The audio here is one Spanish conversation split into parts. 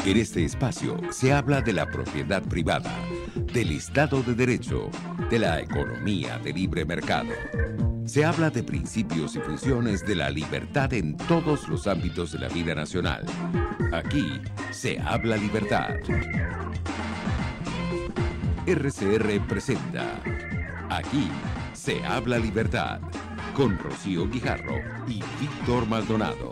En este espacio se habla de la propiedad privada, del Estado de Derecho, de la economía de libre mercado. Se habla de principios y funciones de la libertad en todos los ámbitos de la vida nacional. Aquí se habla libertad. RCR presenta Aquí se habla libertad, con Rocío Guijarro y Víctor Maldonado.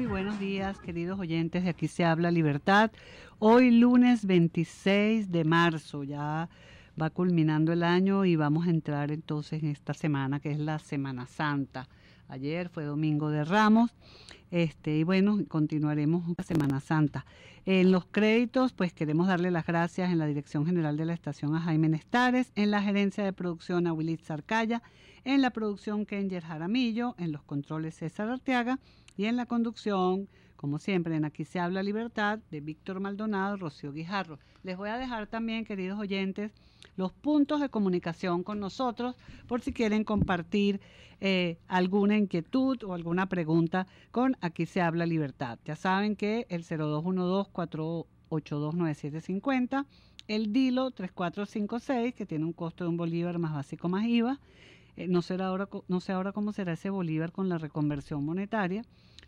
Buenos días, queridos oyentes de Aquí se habla libertad. Hoy lunes 26 de marzo, ya va culminando el año y vamos a entrar entonces en esta semana que es la Semana Santa. Ayer fue Domingo de Ramos, y bueno, continuaremos la Semana Santa. En los créditos, pues queremos darle las gracias en la Dirección General de la Estación a Jaime Nestares, en la Gerencia de Producción a Willy Zarcaya, en la producción Kenger Jaramillo, en los controles César Arteaga y en la conducción, como siempre, en Aquí se habla libertad, de Víctor Maldonado, Rocío Guijarro. Les voy a dejar también, queridos oyentes, los puntos de comunicación con nosotros por si quieren compartir alguna inquietud o alguna pregunta con Aquí se habla libertad. Ya saben que el 0212-482-9750, el DILO 3456, que tiene un costo de $1 más básico más IVA. No sé ahora cómo será ese bolívar con la reconversión monetaria.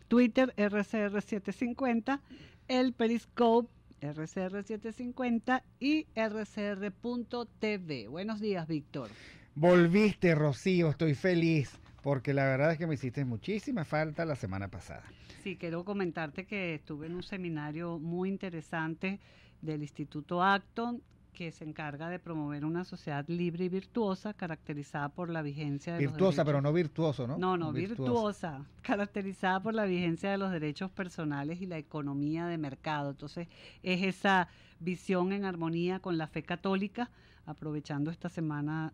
Twitter RCR750, el Periscope RCR750 y RCR.tv. Buenos días, Víctor. Volviste, Rocío, estoy feliz porque la verdad es que me hiciste muchísima falta la semana pasada. Sí, quiero comentarte que estuve en un seminario muy interesante del Instituto Acton, que se encarga de promover una sociedad libre y virtuosa, caracterizada por la vigencia de los derechos. Virtuosa, pero no virtuoso, ¿no? No, virtuosa, caracterizada por la vigencia de los derechos personales y la economía de mercado. Entonces, es esa visión en armonía con la fe católica, aprovechando esta Semana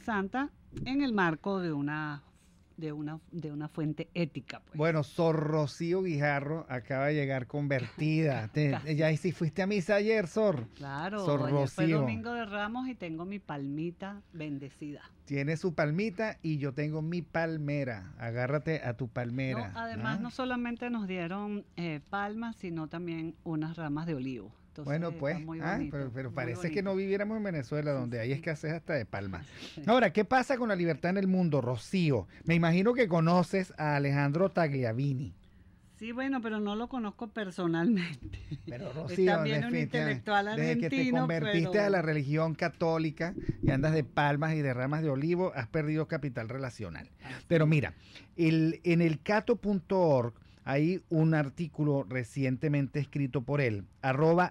Santa, en el marco de una fuente ética, pues. Bueno, Sor Rocío Guijarro acaba de llegar convertida. Ya si fuiste a misa ayer, Sor. Claro, Sor ayer Rocío. fue Domingo de Ramos y tengo mi palmita bendecida. Tiene su palmita y yo tengo mi palmera. Agárrate a tu palmera. No, además, no solamente nos dieron palmas, sino también unas ramas de olivo. Entonces, bueno, pues, pero parece bonito que no viviéramos en Venezuela, donde hay escasez hasta de palmas. Ahora, ¿qué pasa con la libertad en el mundo, Rocío? Me imagino que conoces a Alejandro Tagliavini. Sí, bueno, pero no lo conozco personalmente. Pero Rocío, es también un intelectual argentino. Desde que te convertiste a la religión católica y andas de palmas y de ramas de olivo, has perdido capital relacional. Pero mira, en el cato.org hay un artículo recientemente escrito por él,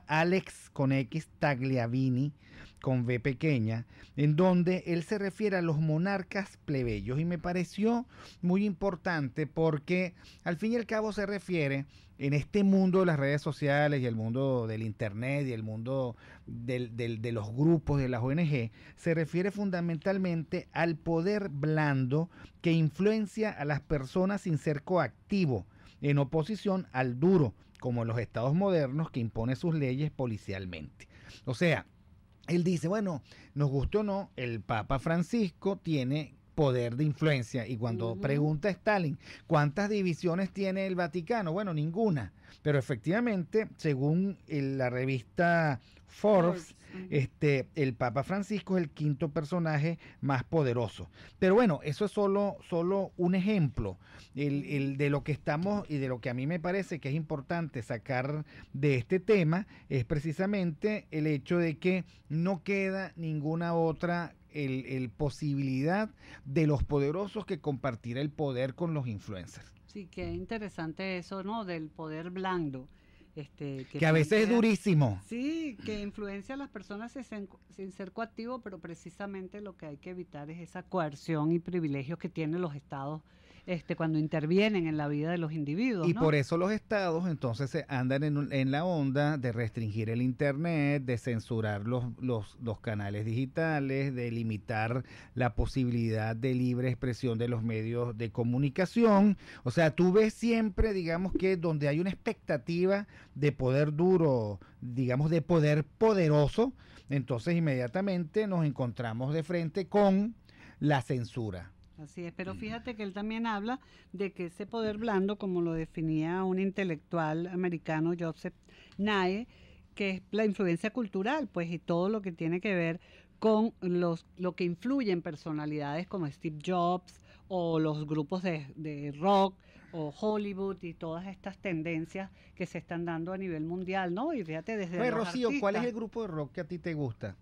@Alex con X Tagliavini, con V pequeña, en donde él se refiere a los monarcas plebeyos y me pareció muy importante porque al fin y al cabo se refiere en este mundo de las redes sociales y el mundo del internet y el mundo de los grupos de las ONG, se refiere fundamentalmente al poder blando que influencia a las personas sin ser coactivo, en oposición al duro, como en los estados modernos que impone sus leyes policialmente. O sea, él dice, bueno, nos guste o no, el Papa Francisco tiene poder de influencia y cuando pregunta a Stalin, ¿cuántas divisiones tiene el Vaticano? Bueno, ninguna, pero efectivamente, según la revista Forbes, el Papa Francisco es el quinto personaje más poderoso. Pero bueno, eso es solo un ejemplo de lo que estamos y de lo que a mí me parece que es importante sacar de este tema, es precisamente el hecho de que no queda ninguna otra posibilidad de los poderosos que compartir el poder con los influencers. Sí, qué interesante eso, ¿no? Del poder blando. Que a veces es durísimo. Sí, que influencia a las personas sin ser coactivo, pero precisamente lo que hay que evitar es esa coerción y privilegios que tienen los estados cuando intervienen en la vida de los individuos, y ¿no? por eso los estados entonces andan en la onda de restringir el internet, de censurar los canales digitales, de limitar la posibilidad de libre expresión de los medios de comunicación. O sea, tú ves siempre, digamos que donde hay una expectativa de poder duro, digamos de poder poderoso, entonces inmediatamente nos encontramos de frente con la censura. Así es, pero fíjate que él también habla de que ese poder blando, como lo definía un intelectual americano, Joseph Nye, que es la influencia cultural, pues, y todo lo que tiene que ver con lo que influye en personalidades como Steve Jobs o los grupos de rock o Hollywood y todas estas tendencias que se están dando a nivel mundial, ¿no? Y fíjate desde Oye, los Rocío, ¿cuál es artistas. el grupo de rock que a ti te gusta?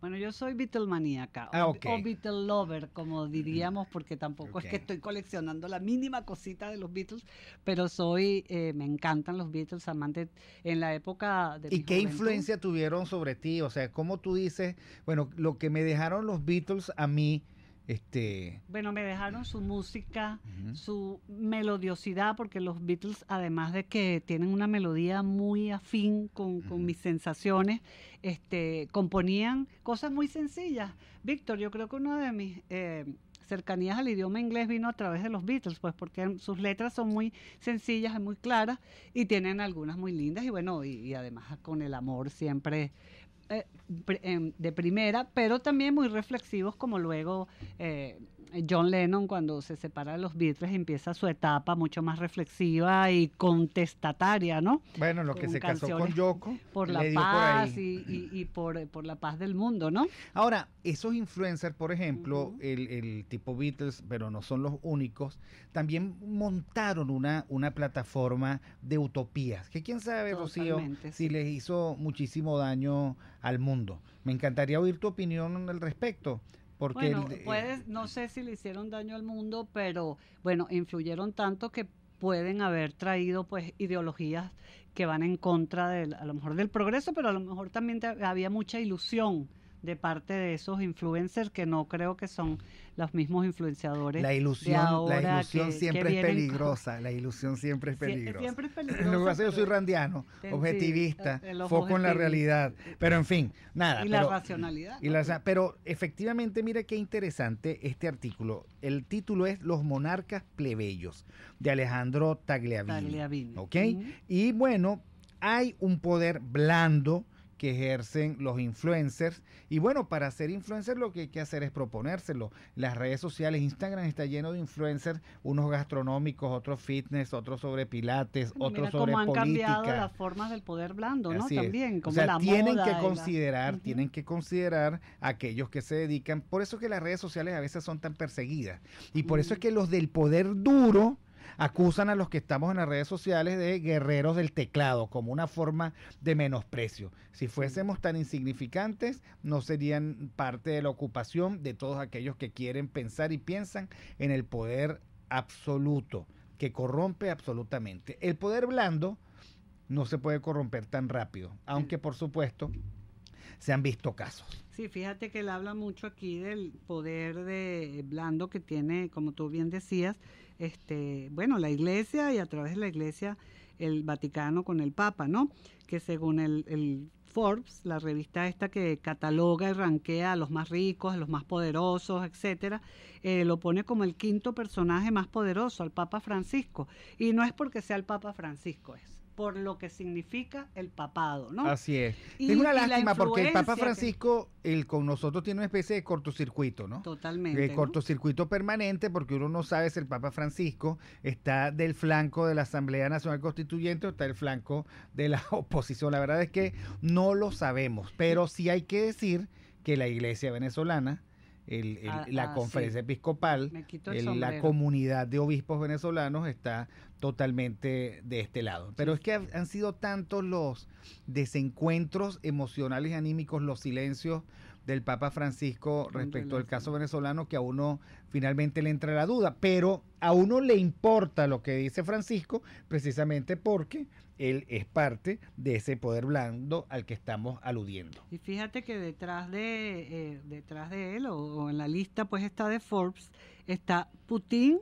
Bueno, yo soy Beatlemaníaca Ok. o Beatle lover, como diríamos, porque tampoco Ok. es que estoy coleccionando la mínima cosita de los Beatles, pero soy, me encantan los Beatles, amante en la época de ¿Y mi qué juventud. influencia tuvieron sobre ti? O sea, ¿cómo tú dices, bueno, lo que me dejaron los Beatles a mí, Bueno, me dejaron su música, Ujú. su melodiosidad, porque los Beatles, además de que tienen una melodía muy afín con mis sensaciones, componían cosas muy sencillas. Víctor, yo creo que una de mis cercanías al idioma inglés vino a través de los Beatles, pues porque sus letras son muy sencillas y muy claras y tienen algunas muy lindas y bueno, y además con el amor siempre de primera, pero también muy reflexivos como luego John Lennon cuando se separa de los Beatles empieza su etapa mucho más reflexiva y contestataria, ¿no? Bueno, lo que Con se casó con canciones Yoko, por la le dio por paz ahí. y por la paz del mundo, ¿no? Ahora, esos influencers, por ejemplo, Ujú. el tipo Beatles, pero no son los únicos, también montaron una plataforma de utopías, que quién sabe, Rocío, Totalmente, si sí. les hizo muchísimo daño al mundo. Me encantaría oír tu opinión al respecto, porque Bueno, no sé si le hicieron daño al mundo, pero bueno, influyeron tanto que pueden haber traído pues ideologías que van en contra a lo mejor del progreso, pero a lo mejor también había mucha ilusión de parte de esos influencers que no creo que son los mismos influenciadores de la ahora ilusión que siempre es vienen peligrosa, la ilusión siempre es peligrosa. siempre es Lo que peligrosa, pasa es que yo soy pero randiano, sí, objetivista, el ojo foco en la objetivo. realidad, pero en fin, nada. Y la racionalidad, ¿no? Pero efectivamente, mira qué interesante este artículo. El título es Los monarcas plebeyos, de Alejandro Tagliavini. Tagliavini. ¿Ok? Ujú. Y bueno, hay un poder blando que ejercen los influencers. Y bueno, para ser influencer lo que hay que hacer es proponérselo. Las redes sociales, Instagram está lleno de influencers, unos gastronómicos, otros fitness, otros sobre pilates, Bueno, otros mira sobre cómo han cambiado política. las formas del poder blando, ¿no? Así es. También, O como sea, la tienen moda que y considerar, Ujú. tienen que considerar a aquellos que se dedican. Por eso que las redes sociales a veces son tan perseguidas. Y por eso es que los del poder duro acusan a los que estamos en las redes sociales de guerreros del teclado, como una forma de menosprecio. Si fuésemos tan insignificantes, no serían parte de la ocupación de todos aquellos que quieren pensar y piensan en el poder absoluto, que corrompe absolutamente. El poder blando no se puede corromper tan rápido, aunque por supuesto se han visto casos. Sí, fíjate que él habla mucho aquí del poder de blando que tiene, como tú bien decías, bueno, la Iglesia y a través de la Iglesia el Vaticano con el Papa, ¿no? Que según el Forbes, la revista esta que cataloga y rankea a los más ricos, a los más poderosos, etcétera, lo pone como el quinto personaje más poderoso, al Papa Francisco. Y no es porque sea el Papa Francisco, es por lo que significa el papado, ¿no? Así es. Y- Es una y la lástima porque el Papa influencia que- Francisco, él con nosotros tiene una especie de cortocircuito, ¿no? Totalmente, ¿no? Cortocircuito permanente porque uno no sabe si el Papa Francisco está del flanco de la Asamblea Nacional Constituyente o está del flanco de la oposición. La verdad es que no lo sabemos, pero sí hay que decir que la Iglesia venezolana, la conferencia Sí. episcopal, Me quito el la sombrero. comunidad de obispos venezolanos está totalmente de este lado. Pero es que han sido tantos los desencuentros emocionales y anímicos, los silencios del Papa Francisco respecto al caso venezolano, que a uno finalmente le entra la duda, pero a uno le importa lo que dice Francisco precisamente porque él es parte de ese poder blando al que estamos aludiendo. Y fíjate que detrás de él, o en la lista pues está de Forbes, está Putin,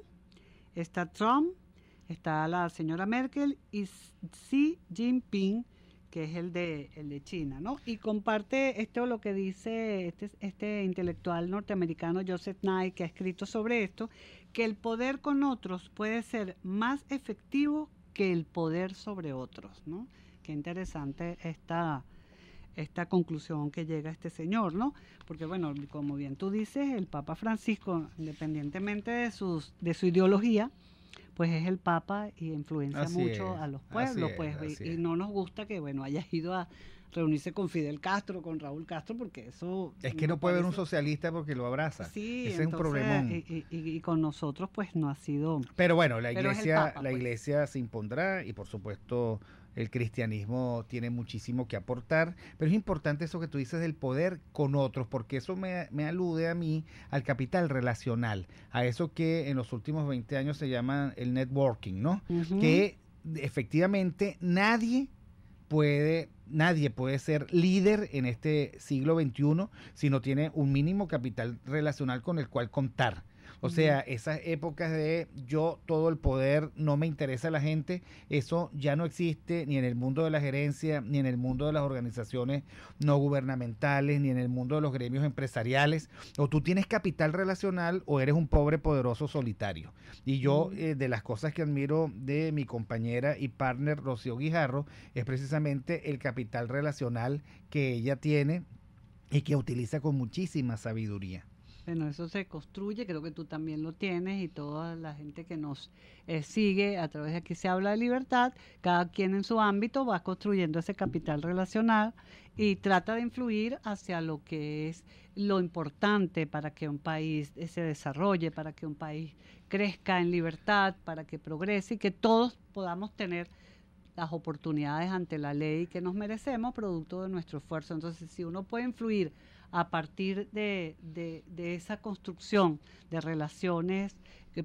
está Trump, está la señora Merkel y Xi Jinping, que es el de China, ¿no? Y comparte esto lo que dice este intelectual norteamericano Joseph Nye, que ha escrito sobre esto, que el poder con otros puede ser más efectivo que el poder sobre otros, ¿no? Qué interesante esta conclusión que llega este señor, ¿no? Porque bueno, como bien tú dices, el Papa Francisco, independientemente de su ideología, pues es el Papa y influencia mucho a los pueblos, y no nos gusta que, bueno, haya ido a reunirse con Fidel Castro, con Raúl Castro, porque eso... Es que no puede haber un socialista porque lo abraza. Sí, ese entonces, es un problemón. Y con nosotros pues no ha sido... Pero bueno, la Papa, iglesia se impondrá y por supuesto el cristianismo tiene muchísimo que aportar, pero es importante eso que tú dices del poder con otros, porque eso me alude a mí al capital relacional, a eso que en los últimos 20 años se llama el networking, ¿no? Que efectivamente nadie puede ser líder en este siglo XXI si no tiene un mínimo capital relacional con el cual contar. O sea, esas épocas de yo todo el poder, no me interesa la gente, eso ya no existe ni en el mundo de la gerencia, ni en el mundo de las organizaciones no gubernamentales, ni en el mundo de los gremios empresariales. O tú tienes capital relacional o eres un pobre poderoso solitario. Y yo, de las cosas que admiro de mi compañera y partner Rocío Guijarro, es precisamente el capital relacional que ella tiene y que utiliza con muchísima sabiduría. Bueno, eso se construye, creo que tú también lo tienes y toda la gente que nos sigue a través de Aquí se habla de libertad, cada quien en su ámbito va construyendo ese capital relacional y trata de influir hacia lo que es lo importante para que un país se desarrolle, para que un país crezca en libertad, para que progrese y que todos podamos tener las oportunidades ante la ley que nos merecemos producto de nuestro esfuerzo. Entonces, si uno puede influir a partir de esa construcción de relaciones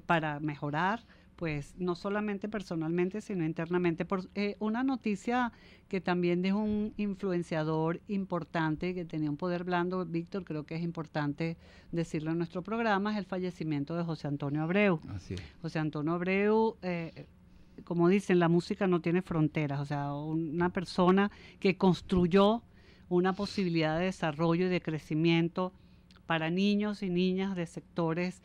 para mejorar, pues no solamente personalmente, sino internamente. Una noticia que también de un influenciador importante que tenía un poder blando, Víctor, creo que es importante decirlo en nuestro programa, es el fallecimiento de José Antonio Abreu. Así es. José Antonio Abreu, como dicen, la música no tiene fronteras, o sea, una persona que construyó una posibilidad de desarrollo y de crecimiento para niños y niñas de sectores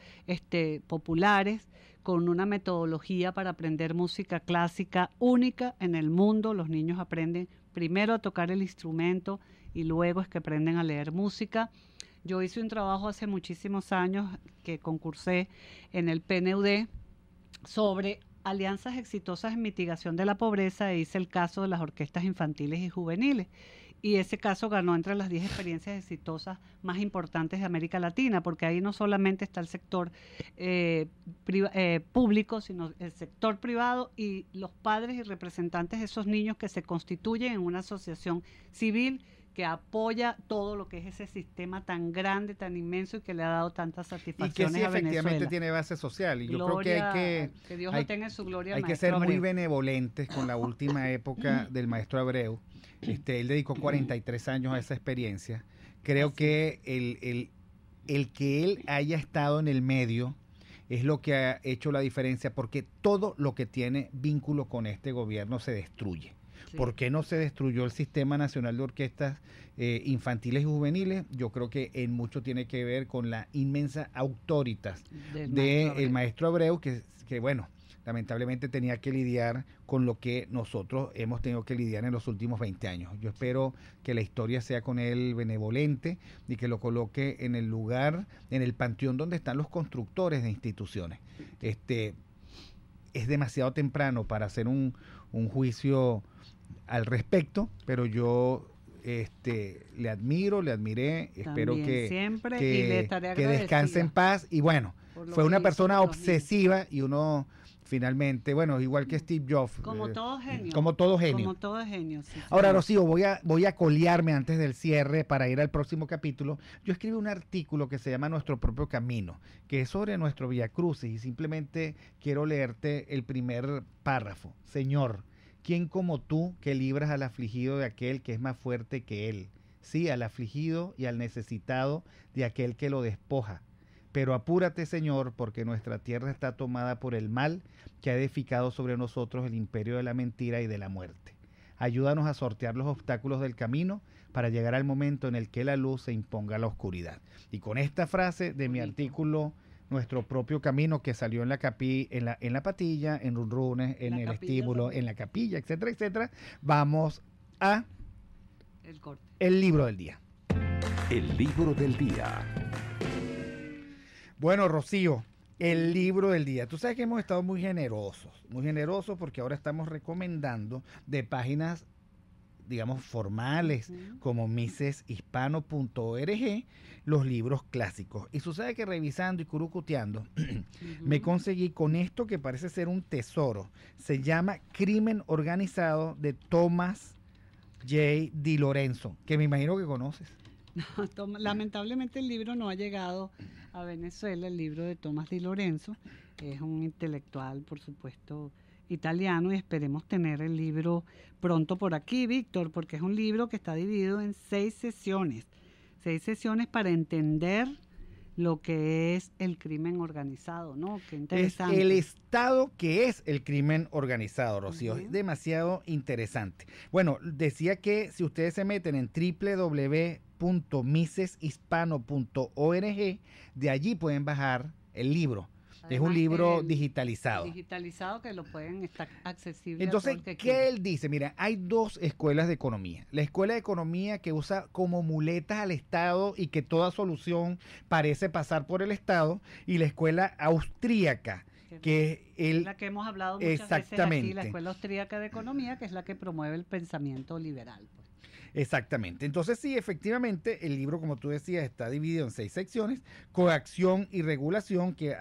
populares, con una metodología para aprender música clásica única en el mundo. Los niños aprenden primero a tocar el instrumento y luego es que aprenden a leer música. Yo hice un trabajo hace muchísimos años que concursé en el PNUD sobre alianzas exitosas en mitigación de la pobreza e hice el caso de las orquestas infantiles y juveniles. Y ese caso ganó entre las 10 experiencias exitosas más importantes de América Latina, porque ahí no solamente está el sector público, sino el sector privado y los padres y representantes de esos niños que se constituyen en una asociación civil que apoya todo lo que es ese sistema tan grande, tan inmenso y que le ha dado tantas satisfacciones a Venezuela. Y que sí, efectivamente tiene base social. Y yo creo que que Dios lo tenga en su gloria. Hay que ser muy benevolentes con la última época del maestro Abreu. Él dedicó 43 años a esa experiencia. Creo que el que él haya estado en el medio es lo que ha hecho la diferencia, porque todo lo que tiene vínculo con este gobierno se destruye. Sí. ¿Por qué no se destruyó el Sistema Nacional de Orquestas Infantiles y Juveniles? Yo creo que en mucho tiene que ver con la inmensa autoritas del maestro Abreu, que bueno, lamentablemente tenía que lidiar con lo que nosotros hemos tenido que lidiar en los últimos 20 años. Yo espero que la historia sea con él benevolente y que lo coloque en el lugar, en el panteón donde están los constructores de instituciones. Es demasiado temprano para hacer un juicio al respecto, pero yo le admiro, le admiré, espero que descanse en paz. Y bueno, fue una persona obsesiva y uno finalmente, bueno, igual que Steve Jobs. Como todo genio. Como todo genio. Como todo genio, sí. Ahora, Rocío, voy a colearme antes del cierre para ir al próximo capítulo. Yo escribí un artículo que se llama Nuestro propio camino, que es sobre nuestro Vía Crucis, y simplemente quiero leerte el primer párrafo. Señor, ¿quién como tú que libras al afligido de aquel que es más fuerte que él? Sí, al afligido y al necesitado de aquel que lo despoja. Pero apúrate, Señor, porque nuestra tierra está tomada por el mal que ha edificado sobre nosotros el imperio de la mentira y de la muerte. Ayúdanos a sortear los obstáculos del camino para llegar al momento en el que la luz se imponga a la oscuridad. Y con esta frase de mi artículo, Nuestro propio camino, que salió en la patilla, en Runrunes, en el estíbulo, en la capilla, etcétera, etcétera, vamos a El corte. El libro del día. El libro del día. Bueno, Rocío, el libro del día. Tú sabes que hemos estado muy generosos porque ahora estamos recomendando de páginas, digamos, formales, como miseshispano.org, los libros clásicos. Y sucede que revisando y curucuteando, me conseguí con esto que parece ser un tesoro. Se llama Crimen Organizado, de Thomas J. Di Lorenzo, que me imagino que conoces. Lamentablemente el libro no ha llegado a Venezuela, el libro de Tomás Di Lorenzo. Es un intelectual, por supuesto, italiano, y esperemos tener el libro pronto por aquí, Víctor, porque es un libro que está dividido en 6 sesiones para entender lo que es el crimen organizado, ¿no? Qué interesante. Es el Estado que es el crimen organizado, Rocío. Es demasiado interesante. Bueno, decía que si ustedes se meten en www.miseshispano.org, de allí pueden bajar el libro. Además, es un libro digitalizado. Digitalizado, que lo pueden estar accesible. Entonces, ¿qué él dice? Mira, hay 2 escuelas de economía. La escuela de economía que usa como muletas al Estado y que toda solución parece pasar por el Estado, y la escuela austríaca, que es la que hemos hablado muchas veces aquí, la escuela austríaca de economía, que es la que promueve el pensamiento liberal. Pues. Exactamente. Entonces, sí, efectivamente, el libro, como tú decías, está dividido en 6 secciones: coacción y regulación, que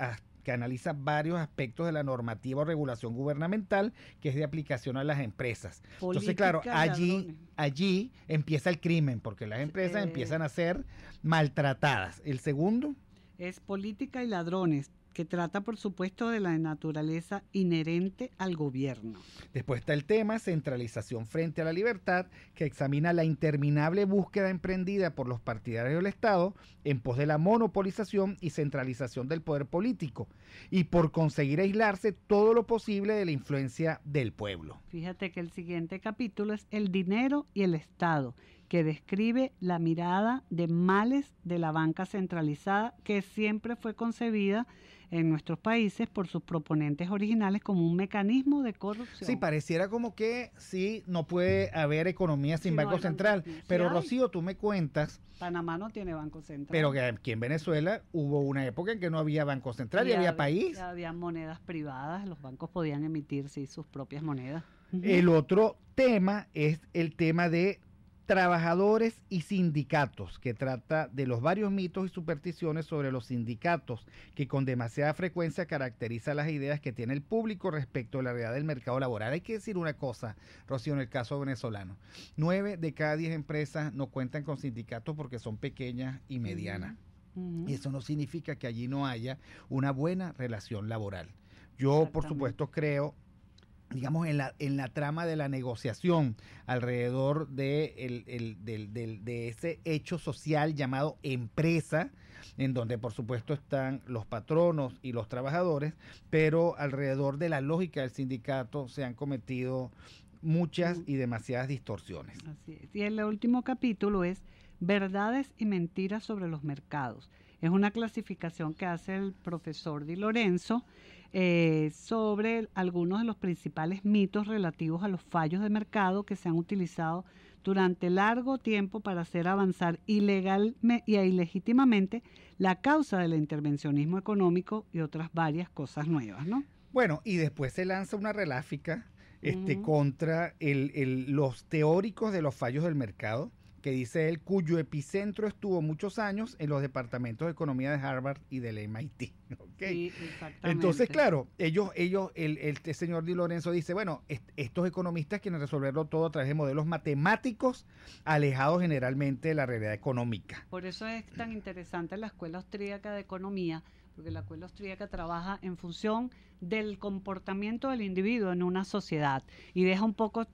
analiza varios aspectos de la normativa o regulación gubernamental que es de aplicación a las empresas. Entonces, claro, allí empieza el crimen, porque las empresas empiezan a ser maltratadas. El segundo es política y ladrones, que trata, por supuesto, de la naturaleza inherente al gobierno. Después está el tema centralización frente a la libertad, que examina la interminable búsqueda emprendida por los partidarios del Estado en pos de la monopolización y centralización del poder político, y por conseguir aislarse todo lo posible de la influencia del pueblo. Fíjate que el siguiente capítulo es el dinero y el Estado, que describe la mirada de males de la banca centralizada, que siempre fue concebida en nuestros países por sus proponentes originales como un mecanismo de corrupción. Sí, pareciera como que sí, no puede haber economía sin Banco Central. Pero Rocío, tú me cuentas... Panamá no tiene Banco Central. Pero que aquí en Venezuela hubo una época en que no había Banco Central y había país. Había monedas privadas, los bancos podían emitir sus propias monedas. El otro tema es el tema de trabajadores y sindicatos, que trata de los varios mitos y supersticiones sobre los sindicatos, que con demasiada frecuencia caracteriza las ideas que tiene el público respecto a la realidad del mercado laboral. Hay que decir una cosa, Rocío, en el caso venezolano: 9 de cada 10 empresas no cuentan con sindicatos porque son pequeñas y medianas. Y eso no significa que allí no haya una buena relación laboral. Yo, por supuesto, creo, digamos, en la trama de la negociación alrededor de ese hecho social llamado empresa, en donde por supuesto están los patronos y los trabajadores, pero alrededor de la lógica del sindicato se han cometido muchas y demasiadas distorsiones. Así es. Y el último capítulo es verdades y mentiras sobre los mercados. Es una clasificación que hace el profesor Di Lorenzo sobre algunos de los principales mitos relativos a los fallos de mercado que se han utilizado durante largo tiempo para hacer avanzar ilegal y ilegítimamente la causa del intervencionismo económico y otras varias cosas nuevas, ¿no? Bueno, y después se lanza una reláfica contra los teóricos de los fallos del mercado, que dice él, cuyo epicentro estuvo muchos años en los departamentos de economía de Harvard y del MIT. ¿Okay? Sí, exactamente. Entonces, claro, este señor Di Lorenzo dice, bueno, estos economistas quieren resolverlo todo a través de modelos matemáticos alejados generalmente de la realidad económica. Por eso es tan interesante la Escuela Austríaca de Economía, porque la escuela austríaca trabaja en función del comportamiento del individuo en una sociedad y deja un poco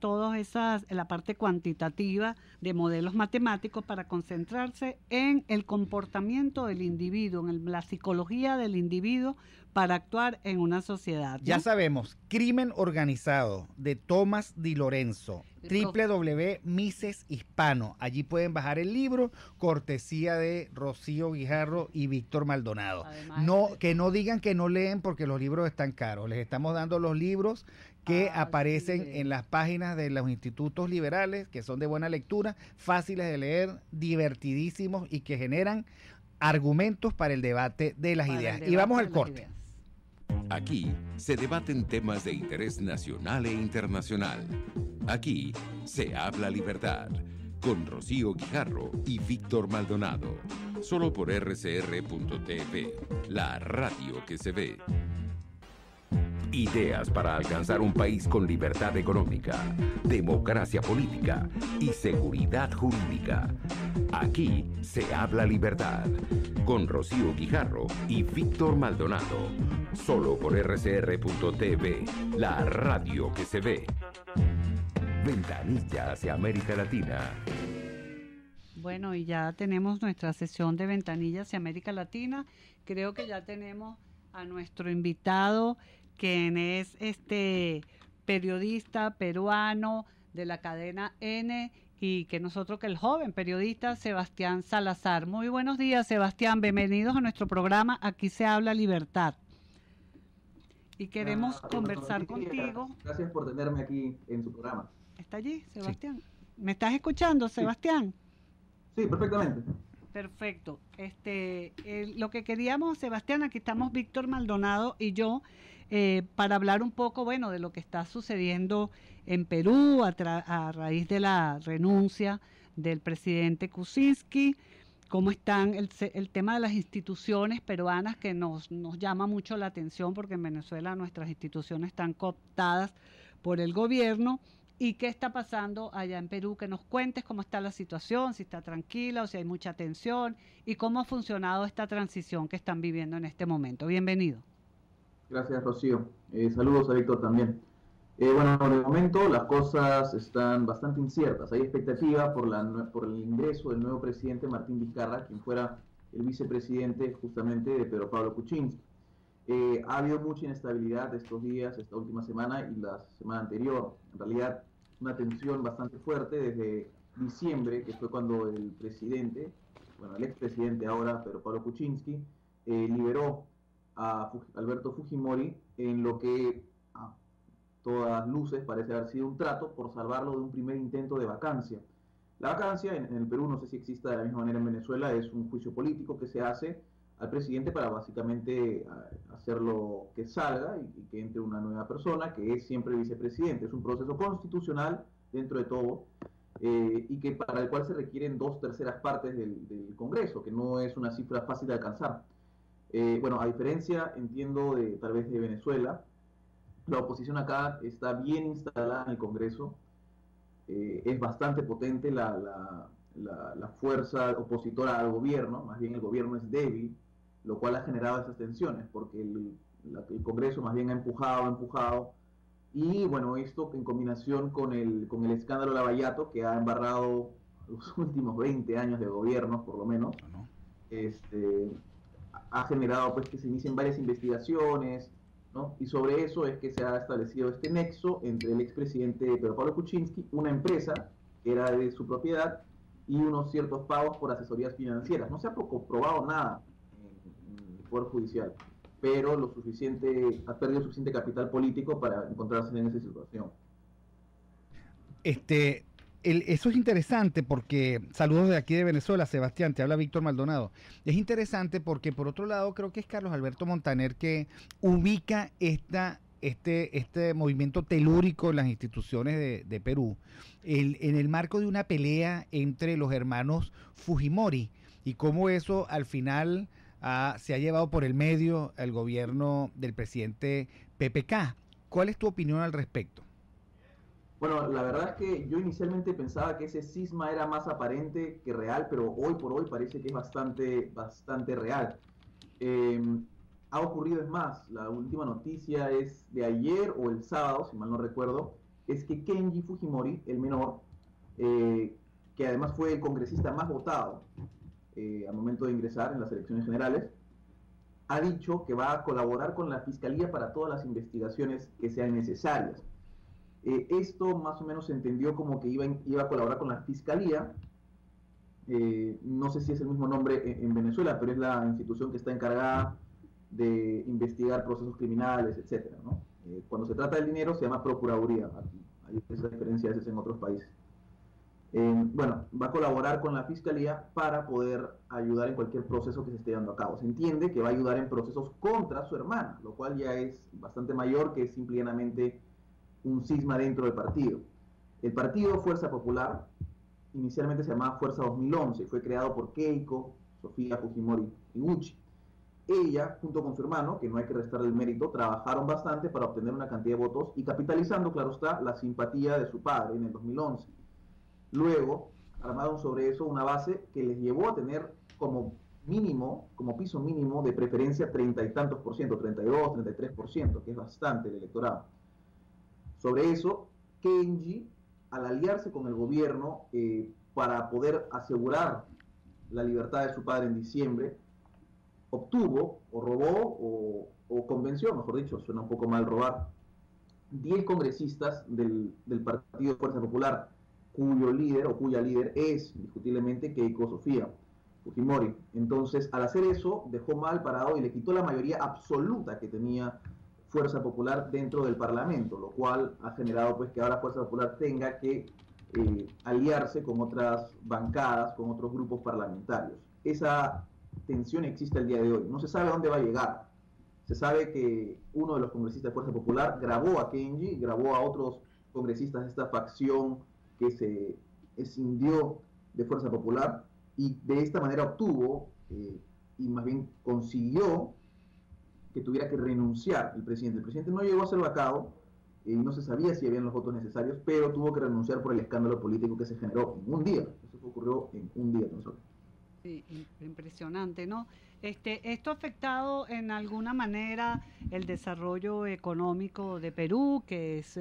la parte cuantitativa de modelos matemáticos para concentrarse en el comportamiento del individuo, en la psicología del individuo, para actuar en una sociedad, ¿no? Ya sabemos, Crimen Organizado de Tomás Di Lorenzo, www.Mises Hispano. Allí pueden bajar el libro, cortesía de Rocío Guijarro y Víctor Maldonado. Además, Que no digan que no leen porque los libros están caros. Les estamos dando los libros que aparecen en las páginas de los institutos liberales, que son de buena lectura, fáciles de leer, divertidísimos y que generan argumentos para el debate de las ideas. Y vamos al corte. Aquí se debaten temas de interés nacional e internacional. Aquí se habla libertad, con Rocío Guijarro y Víctor Maldonado. Solo por rcr.tv, la radio que se ve. Ideas para alcanzar un país con libertad económica, democracia política y seguridad jurídica. Aquí se habla libertad, con Rocío Guijarro y Víctor Maldonado. Solo por rcr.tv, la radio que se ve. Ventanilla hacia América Latina. Bueno, y ya tenemos nuestra sesión de Ventanilla hacia América Latina. Creo que ya tenemos a nuestro invitado, quien es periodista peruano de la cadena N, y que el joven periodista Sebastián Salazar. Muy buenos días, Sebastián, bienvenidos a nuestro programa Aquí se habla libertad. Y queremos conversar contigo. Gracias por tenerme aquí en su programa. ¿Está allí, Sebastián? Sí. ¿Me estás escuchando, Sebastián? Sí, perfectamente. Perfecto. Lo que queríamos, Sebastián, aquí estamos Víctor Maldonado y yo, para hablar un poco, bueno, de lo que está sucediendo en Perú a raíz de la renuncia del presidente Kuczynski, cómo están el tema de las instituciones peruanas, que nos llama mucho la atención, porque en Venezuela nuestras instituciones están cooptadas por el gobierno. ¿Y qué está pasando allá en Perú? Que nos cuentes cómo está la situación, si está tranquila o si hay mucha tensión, y cómo ha funcionado esta transición que están viviendo en este momento. Bienvenido. Gracias, Rocío. Saludos a Víctor también. Bueno, de momento las cosas están bastante inciertas. Hay expectativa por el ingreso del nuevo presidente Martín Vizcarra, quien fuera el vicepresidente justamente de Pedro Pablo Kuczynski. Ha habido mucha inestabilidad estos días, esta última semana y la semana anterior. En realidad, una tensión bastante fuerte desde diciembre, que fue cuando el expresidente ahora, Pedro Pablo Kuczynski, liberó a Alberto Fujimori en lo que a todas luces parece haber sido un trato por salvarlo de un primer intento de vacancia. La vacancia en el Perú, no sé si exista de la misma manera en Venezuela, es un juicio político que se hace al presidente para básicamente hacerlo que salga y que entre una nueva persona que es siempre el vicepresidente. Es un proceso constitucional dentro de todo y que para el cual se requieren 2/3 partes del Congreso, que no es una cifra fácil de alcanzar. Bueno, a diferencia, entiendo, tal vez de Venezuela, la oposición acá está bien instalada en el Congreso, es bastante potente la fuerza opositora al gobierno, más bien el gobierno es débil, lo cual ha generado esas tensiones, porque el Congreso más bien ha empujado, y bueno, esto en combinación con el escándalo Lavallato, que ha embarrado los últimos 20 años de gobierno, por lo menos, ha generado pues que se inicien varias investigaciones, ¿no? Y sobre eso es que se ha establecido este nexo entre el expresidente Pedro Pablo Kuczynski, una empresa que era de su propiedad, y unos ciertos pagos por asesorías financieras. No se ha probado nada en el Poder Judicial, pero ha perdido suficiente capital político para encontrarse en esa situación. Eso es interesante porque, saludos de aquí de Venezuela, Sebastián, te habla Víctor Maldonado. Es interesante porque, por otro lado, creo que es Carlos Alberto Montaner que ubica este movimiento telúrico en las instituciones de Perú en el marco de una pelea entre los hermanos Fujimori, y cómo eso al final se ha llevado por el medio al gobierno del presidente PPK. ¿Cuál es tu opinión al respecto? Bueno, la verdad es que yo inicialmente pensaba que ese cisma era más aparente que real, pero hoy por hoy parece que es bastante real. Ha ocurrido, es más, la última noticia es de ayer o el sábado, si mal no recuerdo, es que Kenji Fujimori, el menor, que además fue el congresista más votado al momento de ingresar en las elecciones generales, ha dicho que va a colaborar con la Fiscalía para todas las investigaciones que sean necesarias. Esto más o menos se entendió como que iba a colaborar con la Fiscalía. No sé si es el mismo nombre en Venezuela, pero es la institución que está encargada de investigar procesos criminales, etcétera, ¿no? Cuando se trata del dinero se llama Procuraduría. Hay esa diferencia a veces en otros países. Bueno, va a colaborar con la Fiscalía para poder ayudar en cualquier proceso que se esté llevando a cabo. Se entiende que va a ayudar en procesos contra su hermana, lo cual ya es bastante mayor que simplemente un cisma dentro del partido. El partido Fuerza Popular inicialmente se llamaba Fuerza 2011 y fue creado por Keiko, Sofía Fujimori Iguchi. Ella, junto con su hermano, que no hay que restarle el mérito, trabajaron bastante para obtener una cantidad de votos y capitalizando, claro está, la simpatía de su padre en el 2011. Luego, armaron sobre eso una base que les llevó a tener como mínimo, como piso mínimo de preferencia 30 y tantos por ciento, 32, 33%, que es bastante el electorado. Sobre eso, Kenji, al aliarse con el gobierno para poder asegurar la libertad de su padre en diciembre, obtuvo, o robó, o convenció, mejor dicho, suena un poco mal robar, 10 congresistas del Partido Fuerza Popular, cuyo líder o cuya líder es indiscutiblemente Keiko Sofía Fujimori. Entonces, al hacer eso, dejó mal parado y le quitó la mayoría absoluta que tenía Fuerza Popular dentro del Parlamento, lo cual ha generado pues que ahora Fuerza Popular tenga que aliarse con otras bancadas, con otros grupos parlamentarios. Esa tensión existe el día de hoy. No se sabe a dónde va a llegar. Se sabe que uno de los congresistas de Fuerza Popular grabó a Kenji, grabó a otros congresistas de esta facción que se escindió de Fuerza Popular y de esta manera obtuvo y más bien consiguió que tuviera que renunciar el presidente. El presidente no llegó a ser vacado y no se sabía si habían los votos necesarios, pero tuvo que renunciar por el escándalo político que se generó en un día. Eso ocurrió en un día con nosotros. Sí, impresionante, ¿no? ¿Esto ha afectado en alguna manera el desarrollo económico de Perú, que es,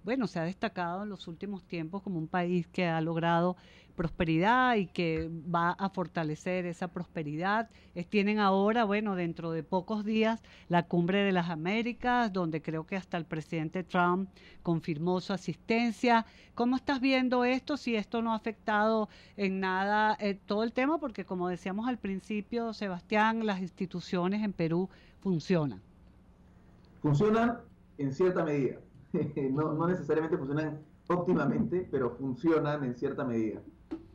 bueno, se ha destacado en los últimos tiempos como un país que ha logrado prosperidad y que va a fortalecer esa prosperidad? Tienen ahora, bueno, dentro de pocos días, la Cumbre de las Américas, donde creo que hasta el presidente Trump confirmó su asistencia. ¿Cómo estás viendo esto? Si esto no ha afectado en nada todo el tema, porque como decíamos al principio, Sebastián, las instituciones en Perú funcionan. Funcionan en cierta medida. No necesariamente funcionan óptimamente, pero funcionan en cierta medida.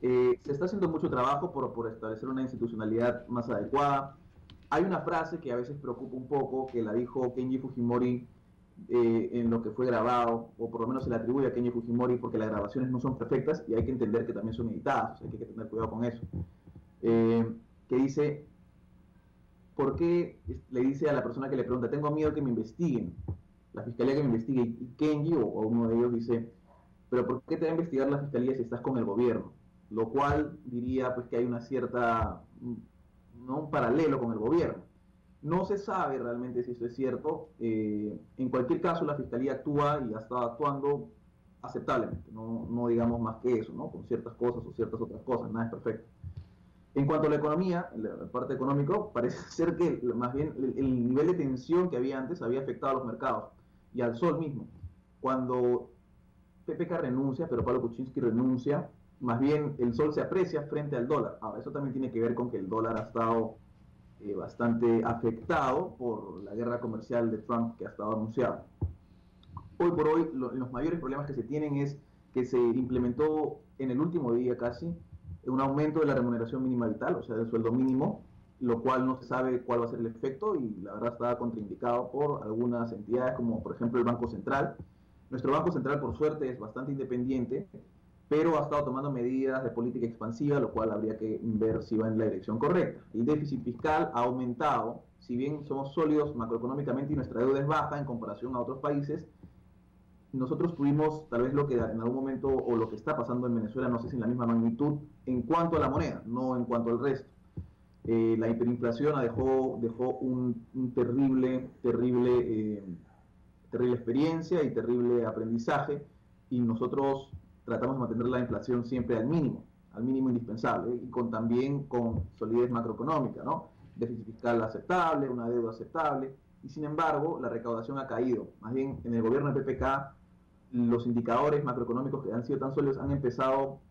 Se está haciendo mucho trabajo por establecer una institucionalidad más adecuada. Hay una frase que a veces preocupa un poco, que la dijo Kenji Fujimori en lo que fue grabado, o por lo menos se le atribuye a Kenji Fujimori porque las grabaciones no son perfectas y hay que entender que también son editadas, o sea, que hay que tener cuidado con eso. Que dice, ¿por qué? Le dice a la persona que le pregunta, tengo miedo que me investiguen, la fiscalía que me investigue, y Kenji o uno de ellos dice, pero ¿por qué te va a investigar la fiscalía si estás con el gobierno? Lo cual diría pues que hay una cierta, ¿no?, un paralelo con el gobierno. No se sabe realmente si esto es cierto. En cualquier caso, la Fiscalía actúa y ha estado actuando aceptablemente, no digamos más que eso, ¿no?, con ciertas cosas o ciertas otras cosas, nada es perfecto. En cuanto a la economía, la parte económica, parece ser que más bien el nivel de tensión que había antes había afectado a los mercados y al sol mismo. Cuando PPK renuncia, pero Pablo Kuczynski renuncia, más bien el sol se aprecia frente al dólar. Ahora, eso también tiene que ver con que el dólar ha estado bastante afectado por la guerra comercial de Trump que ha estado anunciada. Hoy por hoy, los mayores problemas que se tienen es que se implementó en el último día casi un aumento de la remuneración mínima vital, o sea, del sueldo mínimo, lo cual no se sabe cuál va a ser el efecto y la verdad está contraindicado por algunas entidades como por ejemplo el Banco Central. Nuestro Banco Central, por suerte, es bastante independiente, pero ha estado tomando medidas de política expansiva, lo cual habría que ver si va en la dirección correcta. El déficit fiscal ha aumentado, si bien somos sólidos macroeconómicamente y nuestra deuda es baja en comparación a otros países, nosotros tuvimos tal vez lo que en algún momento, o lo que está pasando en Venezuela, no sé si en la misma magnitud, en cuanto a la moneda, no en cuanto al resto. La hiperinflación dejó un terrible experiencia y terrible aprendizaje, y nosotros tratamos de mantener la inflación siempre al mínimo indispensable, y también con solidez macroeconómica, ¿no? déficit fiscal aceptable, una deuda aceptable, y sin embargo la recaudación ha caído. Más bien, en el gobierno de PPK, los indicadores macroeconómicos que han sido tan sólidos han empezado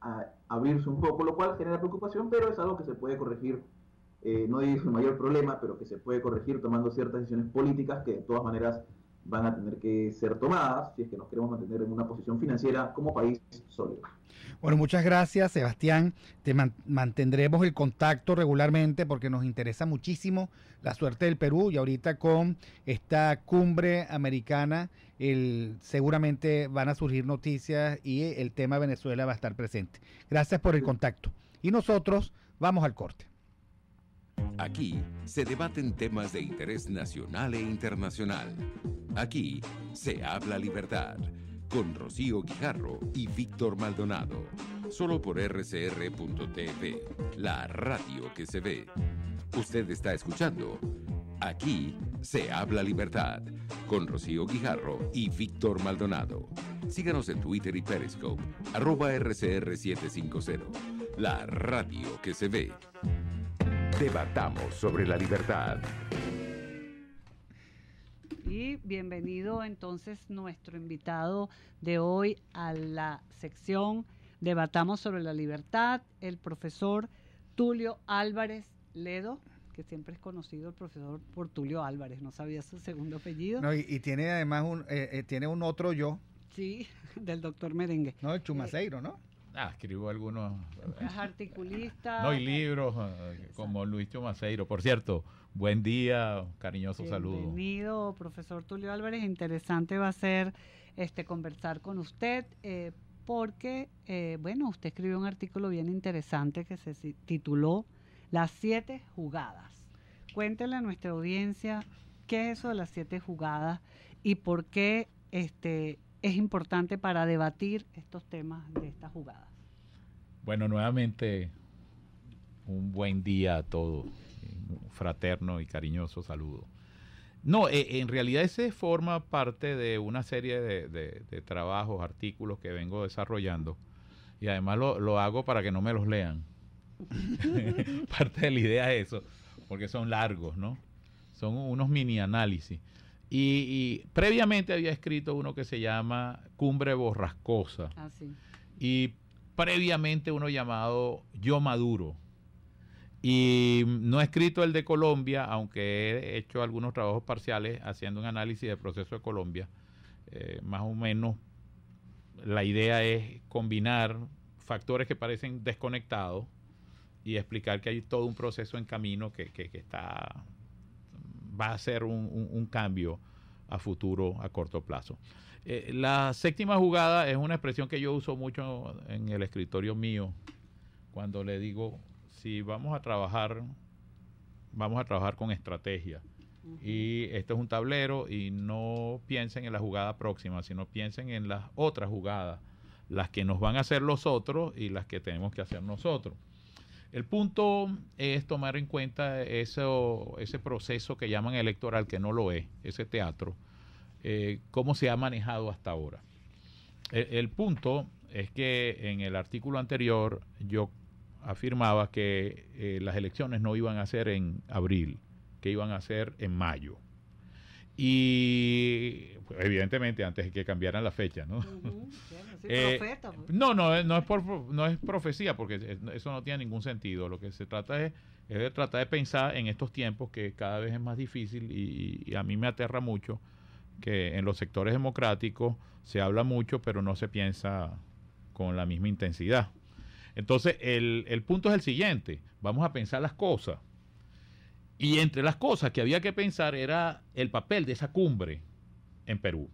a abrirse un poco, lo cual genera preocupación, pero es algo que se puede corregir. No es el mayor problema, pero que se puede corregir tomando ciertas decisiones políticas que de todas maneras van a tener que ser tomadas si es que nos queremos mantener en una posición financiera como país sólido. Bueno, muchas gracias, Sebastián. Te mantendremos el contacto regularmente porque nos interesa muchísimo la suerte del Perú, y ahorita con esta cumbre americana seguramente van a surgir noticias y el tema Venezuela va a estar presente. Gracias por el contacto. Y nosotros vamos al corte. Aquí se debaten temas de interés nacional e internacional. Aquí se habla libertad, con Rocío Guijarro y Víctor Maldonado. Solo por rcr.tv, la radio que se ve. Usted está escuchando Aquí se habla libertad, con Rocío Guijarro y Víctor Maldonado. Síganos en Twitter y Periscope, @RCR750, la radio que se ve. Debatamos sobre la libertad. Y bienvenido entonces nuestro invitado de hoy a la sección Debatamos sobre la libertad, el profesor Tulio Álvarez Ledo, que siempre es conocido el profesor por Tulio Álvarez, no sabía su segundo apellido. No, y tiene además tiene un otro yo. Sí, del doctor Merengue. No, el Chumaceiro, ¿no? Escribo algunos. Es articulista. No, y libros como Luis Chumaceiro. Por cierto, buen día, cariñoso saludo. Bienvenido, profesor Tulio Álvarez. Interesante va a ser conversar con usted, porque, usted escribió un artículo bien interesante que se tituló Las 7 jugadas. Cuéntele a nuestra audiencia qué es eso de las 7 jugadas y por qué es importante para debatir estos temas de estas jugadas. Bueno, nuevamente, un buen día a todos, un fraterno y cariñoso saludo. No, en realidad ese forma parte de una serie de trabajos, artículos que vengo desarrollando, y además lo hago para que no me los lean. Parte de la idea es eso, porque son largos, ¿no? Son unos mini análisis. Y previamente había escrito uno que se llama Cumbre Borrascosa. Ah, sí. Y previamente uno llamado Yo Maduro. Y no he escrito el de Colombia, aunque he hecho algunos trabajos parciales haciendo un análisis del proceso de Colombia. Más o menos la idea es combinar factores que parecen desconectados y explicar que hay todo un proceso en camino que va a ser un cambio a futuro, a corto plazo. La séptima jugada es una expresión que yo uso mucho en el escritorio mío, cuando le digo, si vamos a trabajar con estrategia. Uh-huh. Y esto es un tablero, y no piensen en la jugada próxima, sino piensen en las otras jugadas, las que nos van a hacer los otros y las que tenemos que hacer nosotros. El punto es tomar en cuenta ese proceso que llaman electoral, que no lo es, ese teatro, cómo se ha manejado hasta ahora. El punto es que en el artículo anterior yo afirmaba que las elecciones no iban a ser en abril, que iban a ser en mayo. Y pues, evidentemente antes de que cambiaran la fecha, ¿no? Uh-huh. Sí, profeta, pues. No es profecía, porque eso no tiene ningún sentido. Lo que se trata es de tratar de pensar en estos tiempos que cada vez es más difícil, y a mí me aterra mucho que en los sectores democráticos se habla mucho, pero no se piensa con la misma intensidad. Entonces, el punto es el siguiente: vamos a pensar las cosas. Y entre las cosas que había que pensar era el papel de esa cumbre en Perú.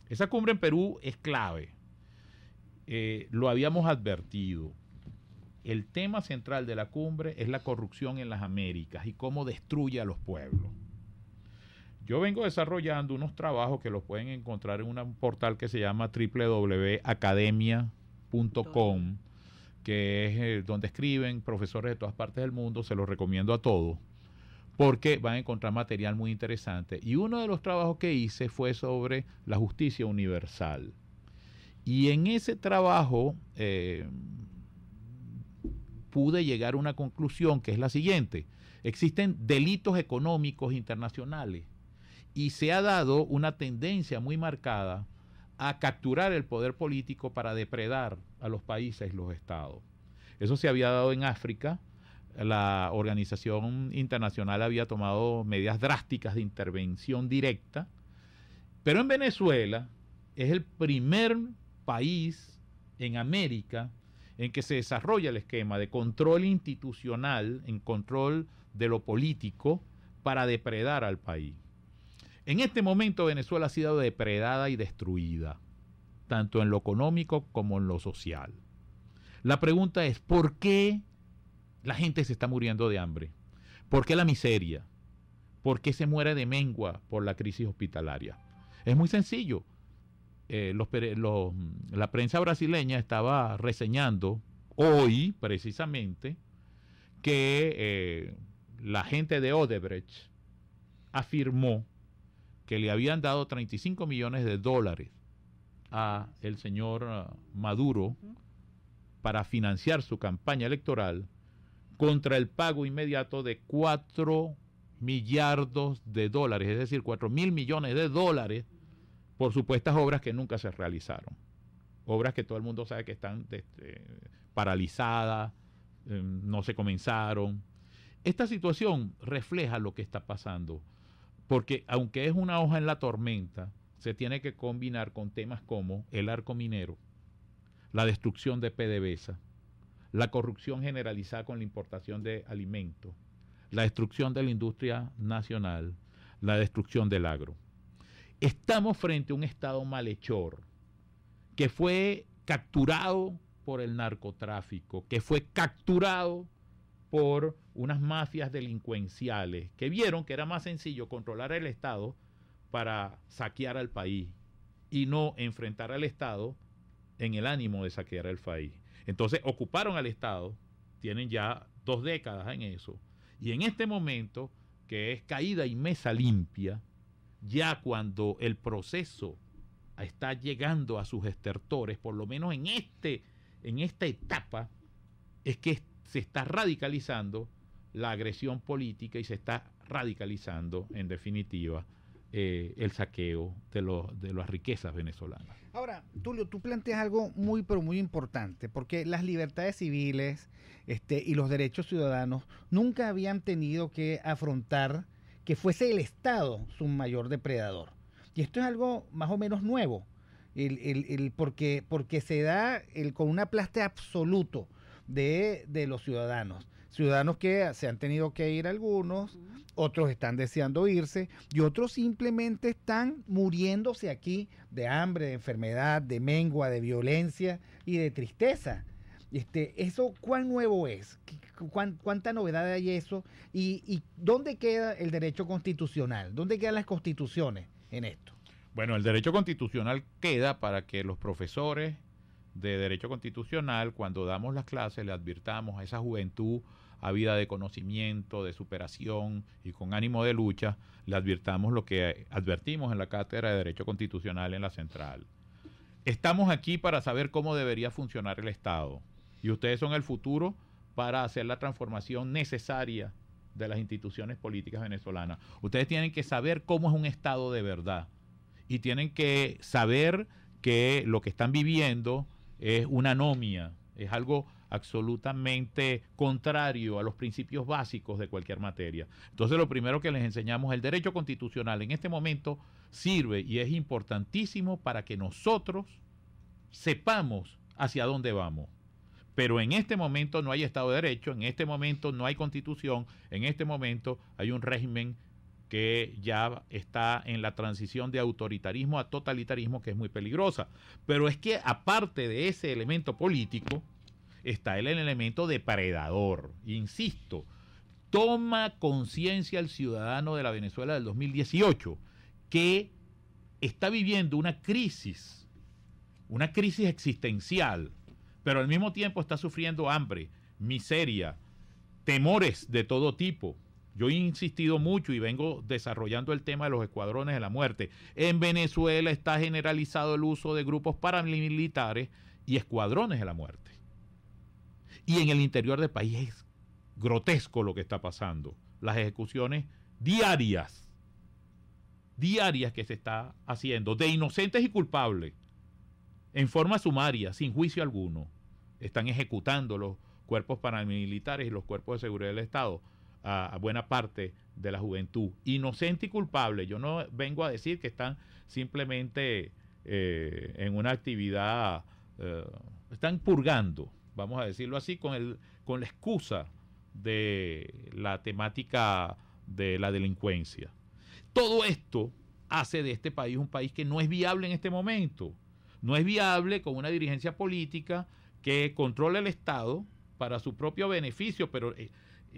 Esa cumbre en Perú es clave. Lo habíamos advertido. El tema central de la cumbre es la corrupción en las Américas y cómo destruye a los pueblos. Yo vengo desarrollando unos trabajos que los pueden encontrar en un portal que se llama www.academia.com, que es donde escriben profesores de todas partes del mundo. Se los recomiendo a todos, porque van a encontrar material muy interesante. Y uno de los trabajos que hice fue sobre la justicia universal. Y en ese trabajo pude llegar a una conclusión que es la siguiente: existen delitos económicos internacionales y se ha dado una tendencia muy marcada a capturar el poder político para depredar a los países y los estados. Eso se había dado en África. La organización internacional había tomado medidas drásticas de intervención directa, pero en Venezuela es el primer país en América en que se desarrolla el esquema de control institucional, en control de lo político, para depredar al país. En este momento Venezuela ha sido depredada y destruida, tanto en lo económico como en lo social. La pregunta es, ¿por qué la gente se está muriendo de hambre? ¿Por qué la miseria? ¿Por qué se muere de mengua por la crisis hospitalaria? Es muy sencillo. La prensa brasileña estaba reseñando hoy, precisamente, que la gente de Odebrecht afirmó que le habían dado 35 millones de dólares a el señor Maduro para financiar su campaña electoral contra el pago inmediato de 4 millardos de dólares, es decir, 4.000 millones de dólares por supuestas obras que nunca se realizaron. Obras que todo el mundo sabe que están paralizadas, no se comenzaron. Esta situación refleja lo que está pasando, porque aunque es una hoja en la tormenta, se tiene que combinar con temas como el arco minero, la destrucción de PDVSA, la corrupción generalizada con la importación de alimentos, la destrucción de la industria nacional, la destrucción del agro. Estamos frente a un Estado malhechor que fue capturado por el narcotráfico, que fue capturado por unas mafias delincuenciales que vieron que era más sencillo controlar el Estado para saquear al país y no enfrentar al Estado en el ánimo de saquear al país. Entonces ocuparon al Estado, tienen ya 2 décadas en eso, y en este momento, que es caída y mesa limpia, ya cuando el proceso está llegando a sus estertores, por lo menos en esta etapa, es que se está radicalizando la agresión política y se está radicalizando, en definitiva, el saqueo de las riquezas venezolanas. Ahora, Tulio, tú planteas algo muy, pero muy importante, porque las libertades civiles y los derechos ciudadanos nunca habían tenido que afrontar que fuese el Estado su mayor depredador. Y esto es algo más o menos nuevo, porque se da con un aplaste absoluto de los ciudadanos. Ciudadanos que se han tenido que ir algunos, otros están deseando irse y otros simplemente están muriéndose aquí de hambre, de enfermedad, de mengua, de violencia y de tristeza. Eso, ¿cuál nuevo es? ¿Cuánta novedad hay eso? ¿Y dónde queda el derecho constitucional? ¿Dónde quedan las constituciones en esto? Bueno, el derecho constitucional queda para que los profesores de derecho constitucional, cuando damos las clases, le advirtamos a esa juventud ávida de conocimiento, de superación y con ánimo de lucha, le advirtamos lo que advertimos en la cátedra de Derecho Constitucional en la Central. Estamos aquí para saber cómo debería funcionar el Estado y ustedes son el futuro para hacer la transformación necesaria de las instituciones políticas venezolanas. Ustedes tienen que saber cómo es un Estado de verdad y tienen que saber que lo que están viviendo es una anomia, es algo absolutamente contrario a los principios básicos de cualquier materia. Entonces, lo primero que les enseñamos, el derecho constitucional en este momento sirve y es importantísimo para que nosotros sepamos hacia dónde vamos. Pero en este momento no hay Estado de Derecho, en este momento no hay Constitución, en este momento hay un régimen que ya está en la transición de autoritarismo a totalitarismo, que es muy peligrosa. Pero es que aparte de ese elemento político, está el elemento depredador. Insisto, toma conciencia el ciudadano de la Venezuela del 2018 que está viviendo una crisis existencial, pero al mismo tiempo está sufriendo hambre, miseria, temores de todo tipo. Yo he insistido mucho y vengo desarrollando el tema de los escuadrones de la muerte. En Venezuela está generalizado el uso de grupos paramilitares y escuadrones de la muerte. Y en el interior del país es grotesco lo que está pasando. las ejecuciones diarias que se está haciendo de inocentes y culpables en forma sumaria, sin juicio alguno. Están ejecutando los cuerpos paramilitares y los cuerpos de seguridad del Estado a buena parte de la juventud, inocente y culpable. Yo no vengo a decir que están simplemente en una actividad, están purgando, vamos a decirlo así, con la excusa de la temática de la delincuencia. Todo esto hace de este país un país que no es viable en este momento. No es viable con una dirigencia política que controla el Estado para su propio beneficio, pero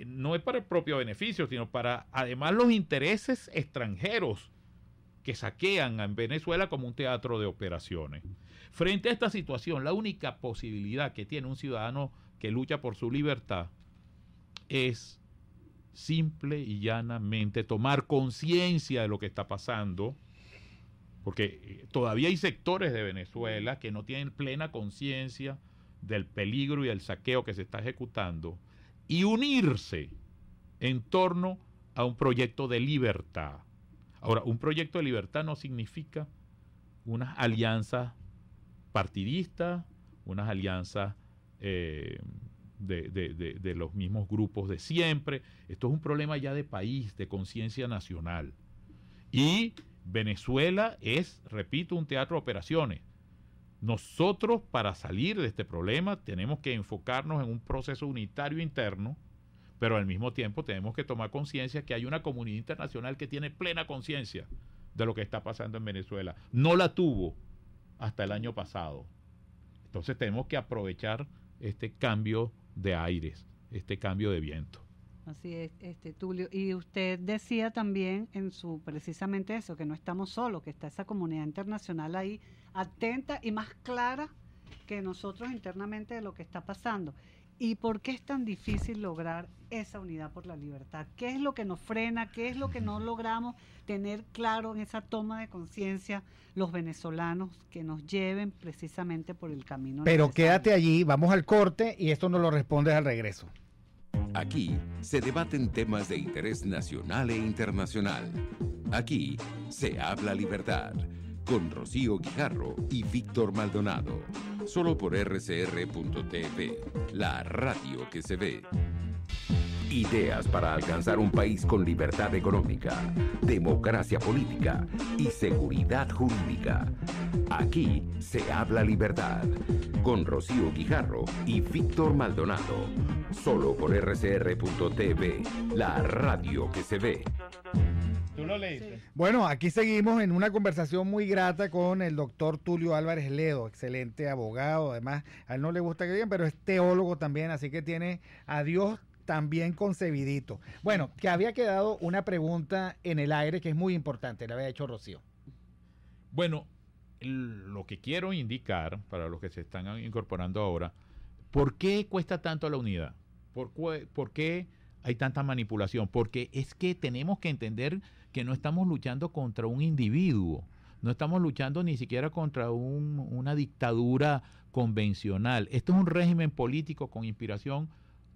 no es para el propio beneficio, sino para además los intereses extranjeros que saquean a Venezuela como un teatro de operaciones. Frente a esta situación, la única posibilidad que tiene un ciudadano que lucha por su libertad es simple y llanamente tomar conciencia de lo que está pasando, porque todavía hay sectores de Venezuela que no tienen plena conciencia del peligro y del saqueo que se está ejecutando, y unirse en torno a un proyecto de libertad. Ahora, un proyecto de libertad no significa unas alianzas partidistas, unas alianzas de los mismos grupos de siempre. Esto es un problema ya de país, de conciencia nacional. Y Venezuela es, repito, un teatro de operaciones. Nosotros, para salir de este problema, tenemos que enfocarnos en un proceso unitario interno, pero al mismo tiempo tenemos que tomar conciencia que hay una comunidad internacional que tiene plena conciencia de lo que está pasando en Venezuela. No la tuvo hasta el año pasado. Entonces tenemos que aprovechar este cambio de aires, este cambio de viento. Así es, Tulio. Y usted decía también precisamente eso, que no estamos solos, que está esa comunidad internacional ahí atenta y más clara que nosotros internamente de lo que está pasando. ¿Y por qué es tan difícil lograr esa unidad por la libertad? ¿Qué es lo que nos frena? ¿Qué es lo que no logramos tener claro en esa toma de conciencia los venezolanos que nos lleven precisamente por el camino Pero necesario? quédate allí, vamos al corte y esto nos lo respondes al regreso. Aquí se debaten temas de interés nacional e internacional. Aquí se habla libertad con Rocío Guijarro y Víctor Maldonado. Solo por rcr.tv, la radio que se ve. Ideas para alcanzar un país con libertad económica, democracia política y seguridad jurídica. Aquí se habla libertad con Rocío Guijarro y Víctor Maldonado. Solo por rcr.tv, la radio que se ve. ¿Tú lo leíste? Bueno, aquí seguimos en una conversación muy grata con el doctor Tulio Álvarez Ledo, excelente abogado, además a él no le gusta que digan, pero es teólogo también, así que tiene a Dios también concebidito. Bueno, que había quedado una pregunta en el aire que es muy importante, la había hecho Rocío. Bueno, lo que quiero indicar para los que se están incorporando ahora, ¿por qué cuesta tanto la unidad? ¿Por qué hay tanta manipulación? Porque es que tenemos que entender que no estamos luchando contra un individuo, no estamos luchando ni siquiera contra una dictadura convencional. Esto es un régimen político con inspiración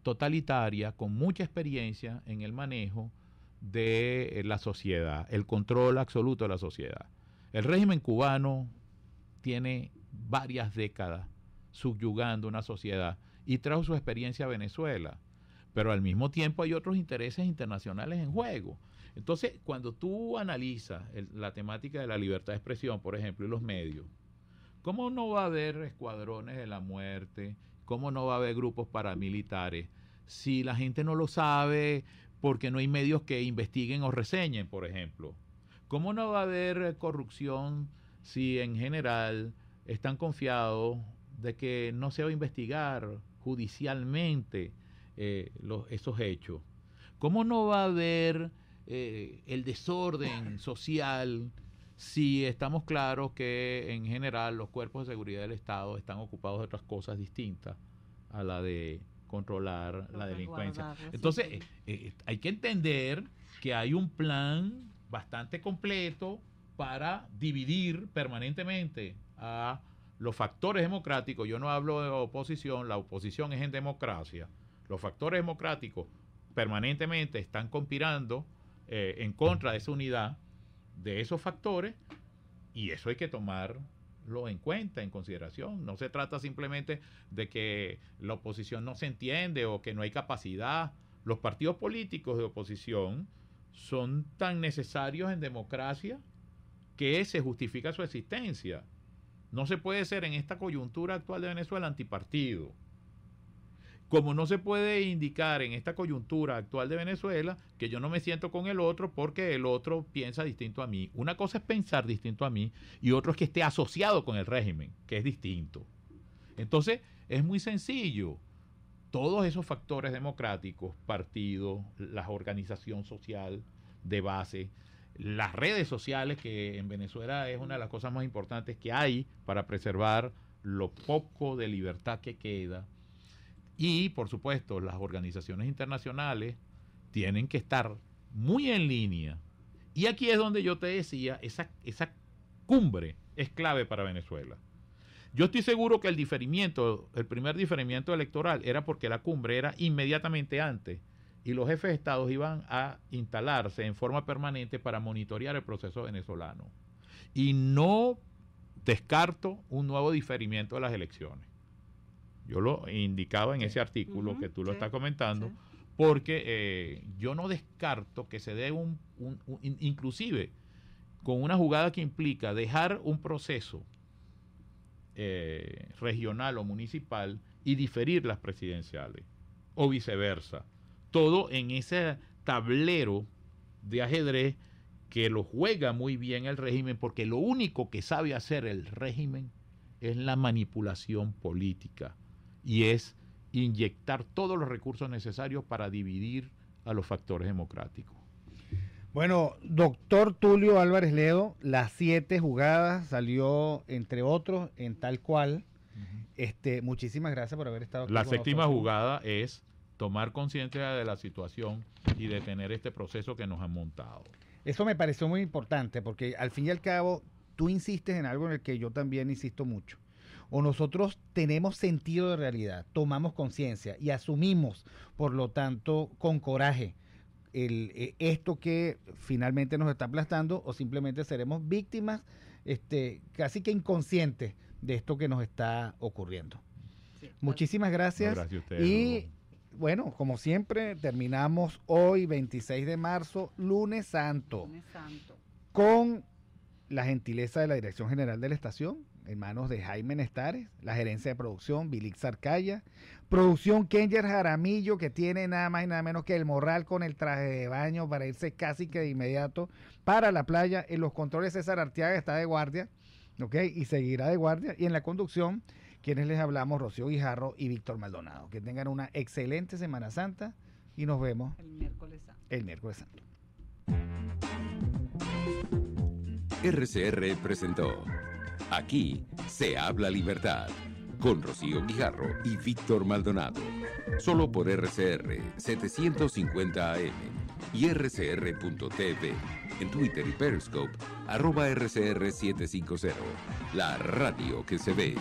totalitaria, con mucha experiencia en el manejo de la sociedad, el control absoluto de la sociedad. El régimen cubano tiene varias décadas subyugando una sociedad y trajo su experiencia a Venezuela, pero al mismo tiempo hay otros intereses internacionales en juego. Entonces, cuando tú analizas la temática de la libertad de expresión, por ejemplo, y los medios, ¿cómo no va a haber escuadrones de la muerte? ¿Cómo no va a haber grupos paramilitares? Si la gente no lo sabe porque no hay medios que investiguen o reseñen, por ejemplo. ¿Cómo no va a haber corrupción si en general están confiados de que no se va a investigar judicialmente esos hechos? ¿Cómo no va a haber el desorden social si estamos claros que en general los cuerpos de seguridad del Estado están ocupados de otras cosas distintas a la de controlar la delincuencia? Entonces, hay que entender que hay un plan bastante completo para dividir permanentemente a los factores democráticos. Yo no hablo de oposición, la oposición es en democracia. Los factores democráticos permanentemente están conspirando en contra de esa unidad, de esos factores, y eso hay que tomarlo en cuenta, en consideración. No se trata simplemente de que la oposición no se entiende o que no hay capacidad. Los partidos políticos de oposición son tan necesarios en democracia que se justifica su existencia. No se puede ser en esta coyuntura actual de Venezuela antipartido. Como no se puede indicar en esta coyuntura actual de Venezuela que yo no me siento con el otro porque el otro piensa distinto a mí. Una cosa es pensar distinto a mí y otro es que esté asociado con el régimen, que es distinto. Entonces, es muy sencillo. Todos esos factores democráticos, partidos, la organización social de base, las redes sociales, que en Venezuela es una de las cosas más importantes que hay para preservar lo poco de libertad que queda. Y, por supuesto, las organizaciones internacionales tienen que estar muy en línea. Y aquí es donde yo te decía, esa cumbre es clave para Venezuela. Yo estoy seguro que el primer diferimiento electoral era porque la cumbre era inmediatamente antes y los jefes de Estado iban a instalarse en forma permanente para monitorear el proceso venezolano. Y no descarto un nuevo diferimiento de las elecciones. Yo lo indicaba en ese artículo que tú lo estás comentando, porque yo no descarto que se dé inclusive con una jugada que implica dejar un proceso regional o municipal y diferir las presidenciales, o viceversa. Todo en ese tablero de ajedrez que lo juega muy bien el régimen, porque lo único que sabe hacer el régimen es la manipulación política y es inyectar todos los recursos necesarios para dividir a los factores democráticos. Bueno, doctor Tulio Álvarez Ledo, las 7 jugadas salió, entre otros, en Tal Cual. Muchísimas gracias por haber estado aquí. La séptima jugada es tomar conciencia de la situación y detener este proceso que nos han montado. Eso me pareció muy importante, porque al fin y al cabo, tú insistes en algo en el que yo también insisto mucho. O nosotros tenemos sentido de realidad, tomamos conciencia y asumimos, por lo tanto, con coraje, esto que finalmente nos está aplastando, o simplemente seremos víctimas casi que inconscientes de esto que nos está ocurriendo. Sí, muchísimas gracias. No, gracias a ustedes. Y bueno, como siempre, terminamos hoy, 26 de marzo, lunes santo, con la gentileza de la Dirección General de la Estación, en manos de Jaime Nestares, la gerencia de producción, Vilix Arcaya, producción Kenger Jaramillo, que tiene nada más y nada menos que el morral con el traje de baño para irse casi que de inmediato para la playa. En los controles César Arteaga está de guardia, ¿ok? Y seguirá de guardia. Y en la conducción, quienes les hablamos, Rocío Guijarro y Víctor Maldonado. Que tengan una excelente Semana Santa y nos vemos el miércoles santo. El miércoles santo. RCR presentó Aquí se habla libertad, con Rocío Guijarro y Víctor Maldonado. Solo por RCR 750 AM y rcr.tv. En Twitter y Periscope, @RCR750. La radio que se ve.